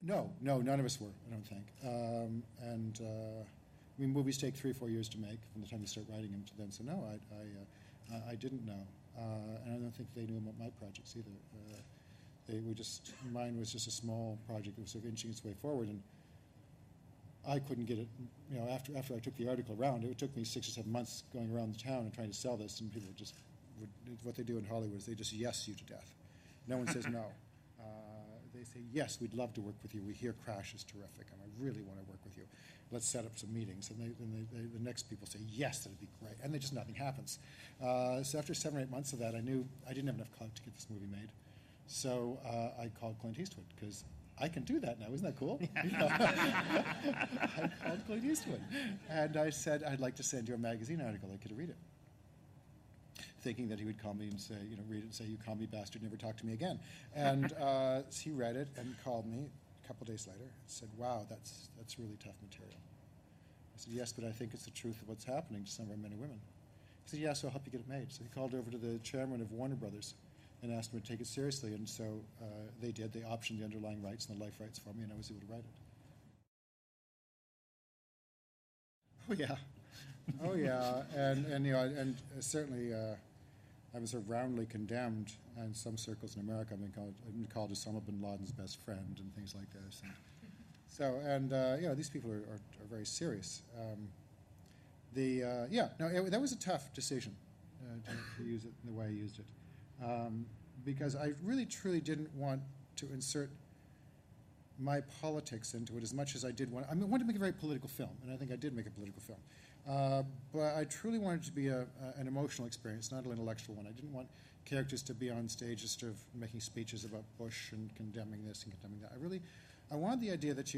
No, none of us were, I don't think. I mean, movies take 3 or 4 years to make from the time you start writing them to then. So no, I didn't know, and I don't think they knew about my projects either. Mine was just a small project that was sort of inching its way forward, and I couldn't get it. You know, after I took the article around, it took me 6 or 7 months going around the town and trying to sell this, and people what they do in Hollywood is they just yes you to death. No one says no. They say, yes, we'd love to work with you. We hear Crash is terrific, and I really want to work with you. Let's set up some meetings. And the next people say, yes, that'd be great. And then just nothing happens. So after 7 or 8 months of that, I knew I didn't have enough clout to get this movie made. So I called Clint Eastwood, because I can do that now. Isn't that cool? I called Clint Eastwood. And I said, I'd like to send you a magazine article. I'd like you to read it. Thinking that he would call me and say, read it and say, you call me bastard, never talk to me again. And he read it and called me a couple days later and said, wow, that's really tough material. I said, yes, but I think it's the truth of what's happening to some of our men and women. He said, yeah, so I'll help you get it made. So he called over to the chairman of Warner Brothers and asked him to take it seriously. And so they did. They optioned the underlying rights and the life rights for me, and I was able to write it. Oh, yeah. Oh, yeah. And certainly I was sort of roundly condemned in some circles in America. I've been called Osama bin Laden's best friend and things like this. And these people are very serious. That was a tough decision to use it in the way I used it, because I really truly didn't want to insert my politics into it as much as I did want. I wanted to make a very political film, and I think I did make a political film. But I truly wanted it to be an emotional experience, not an intellectual one. I didn't want characters to be on stage just sort of making speeches about Bush and condemning this and condemning that. I wanted the idea that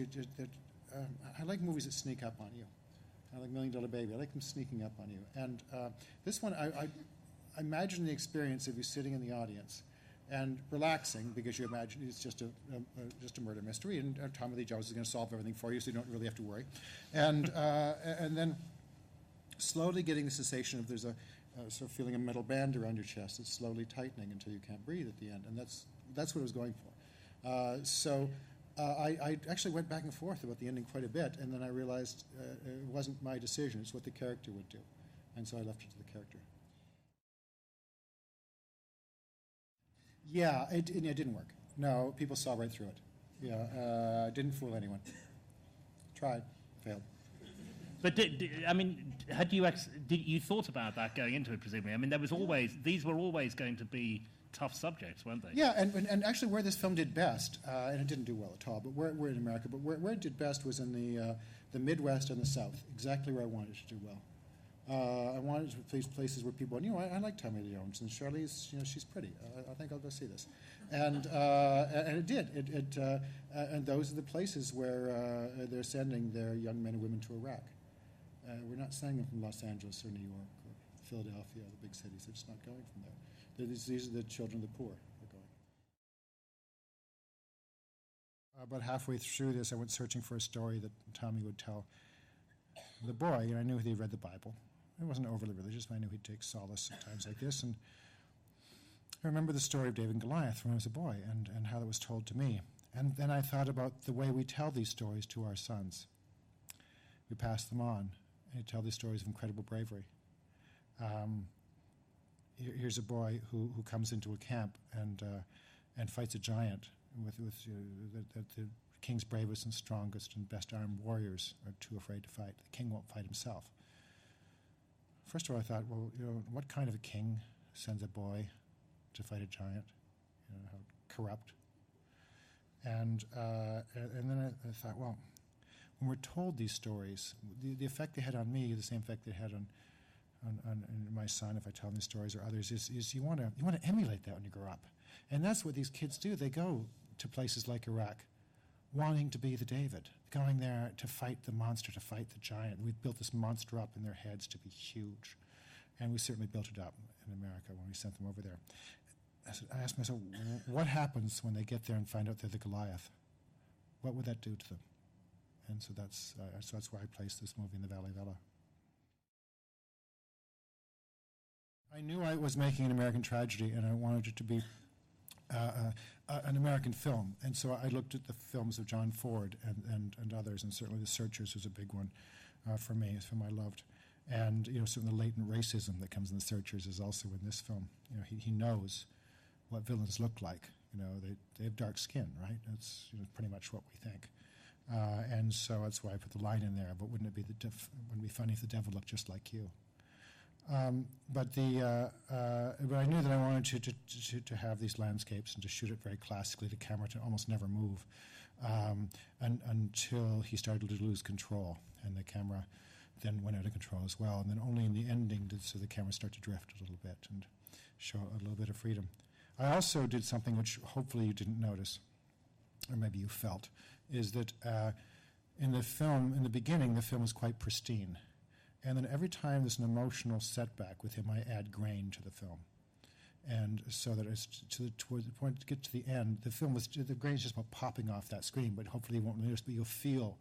I like movies that sneak up on you. I like $1 Million Baby. I like them sneaking up on you. And this one, I imagine the experience of you sitting in the audience and relaxing, because you imagine it's just a murder mystery, and Tommy Lee Jones is going to solve everything for you, so you don't really have to worry. And then slowly getting the sensation of there's a sort of feeling a metal band around your chest that's slowly tightening until you can't breathe at the end, and that's what I was going for. So I actually went back and forth about the ending quite a bit, and then I realized it wasn't my decision; it's what the character would do, and so I left it to the character. Yeah, it didn't work. No, people saw right through it. Yeah, didn't fool anyone. Tried, failed. But had you thought about that going into it? Presumably, I mean, these were always going to be tough subjects, weren't they? Yeah, and actually, where this film did best, and it didn't do well at all, but we're in America. But where it did best was in the Midwest and the South, exactly where I wanted it to do well. I wanted to place places where people, I like Tommy Lee Jones, and Charlize, she's pretty. I think I'll go see this, and it did. And those are the places where they're sending their young men and women to Iraq. We're not sending them from Los Angeles or New York or Philadelphia, the big cities. They're just not going from there. These are the children of the poor who are going. About halfway through this, I went searching for a story that Tommy would tell the boy, and I knew he'd read the Bible. I wasn't overly religious, but I knew he'd take solace at times like this. And I remember the story of David and Goliath when I was a boy, and how that was told to me. And then I thought about the way we tell these stories to our sons. We pass them on, and we tell these stories of incredible bravery. Here's a boy who comes into a camp and fights a giant with the king's bravest and strongest and best armed warriors are too afraid to fight. The king won't fight himself. First of all, I thought, well, what kind of a king sends a boy to fight a giant? How corrupt. And then I thought, well, when we're told these stories, the effect they had on me, the same effect they had on my son, if I tell him these stories or others, is you want to emulate that when you grow up. And that's what these kids do. They go to places like Iraq wanting to be the David, going there to fight the monster, to fight the giant. We've built this monster up in their heads to be huge. And we certainly built it up in America when we sent them over there. I asked myself, what happens when they get there and find out they're the Goliath? What would that do to them? And so that's why I placed this movie in the Valley of Elah. I knew I was making an American tragedy, and I wanted it to be an American film. And so I looked at the films of John Ford and others, and certainly The Searchers was a big one for me, it's a film I loved. And, some of the latent racism that comes in The Searchers is also in this film. He knows what villains look like. They have dark skin, right? That's pretty much what we think. And so that's why I put the line in there. But wouldn't it be funny if the devil looked just like you? But I knew that I wanted to have these landscapes and to shoot it very classically, the camera to almost never move, until he started to lose control, and the camera then went out of control as well. And then only in the ending did the camera start to drift a little bit and show a little bit of freedom. I also did something which hopefully you didn't notice, or maybe you felt, is that in the beginning, the film is quite pristine. And then every time there's an emotional setback with him, I add grain to the film. And so that it's towards the point to get to the end, the grain's just about popping off that screen, but hopefully you won't notice, but you'll feel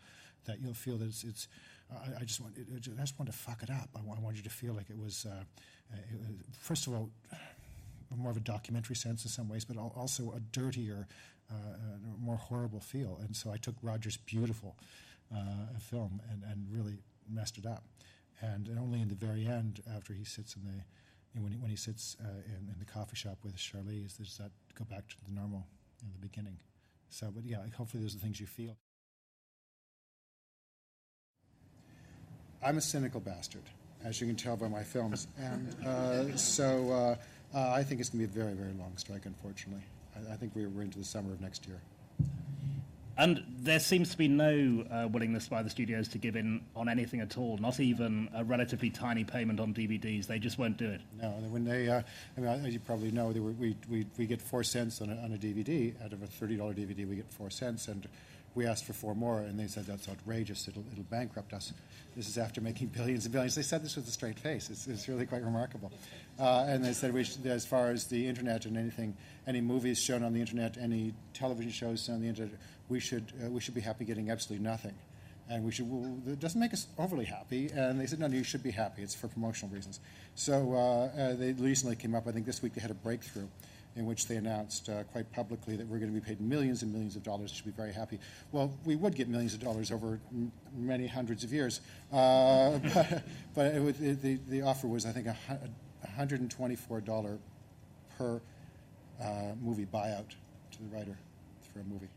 that it's I just want to fuck it up. I want you to feel like it was, first of all, more of a documentary sense in some ways, but also a dirtier, more horrible feel. And so I took Roger's beautiful film and really messed it up. And only in the very end, after he sits when he sits in the coffee shop with Charlize, does that go back to the normal in the beginning. So, but yeah, hopefully those are the things you feel. I'm a cynical bastard, as you can tell by my films, and so I think it's going to be a very, very long strike. Unfortunately, I think we're into the summer of next year. And there seems to be no willingness by the studios to give in on anything at all, not even a relatively tiny payment on DVDs. They just won't do it. No, when they, as you probably know, we get 4 cents on a DVD. Out of a $30 DVD, we get 4 cents, and we asked for 4 more, and they said that's outrageous. It'll bankrupt us. This is after making billions and billions. They said this with a straight face. It's really quite remarkable. And they said as far as the internet and any movies shown on the internet, any television shows shown on the internet, we should be happy getting absolutely nothing, and it doesn't make us overly happy. And they said, no, you should be happy. It's for promotional reasons. So they recently came up. I think this week they had a breakthrough, in which they announced quite publicly that we're going to be paid millions and millions of dollars. Should be very happy. Well, we would get millions of dollars over many hundreds of years, but the offer was, I think, $124 per movie buyout to the writer for a movie.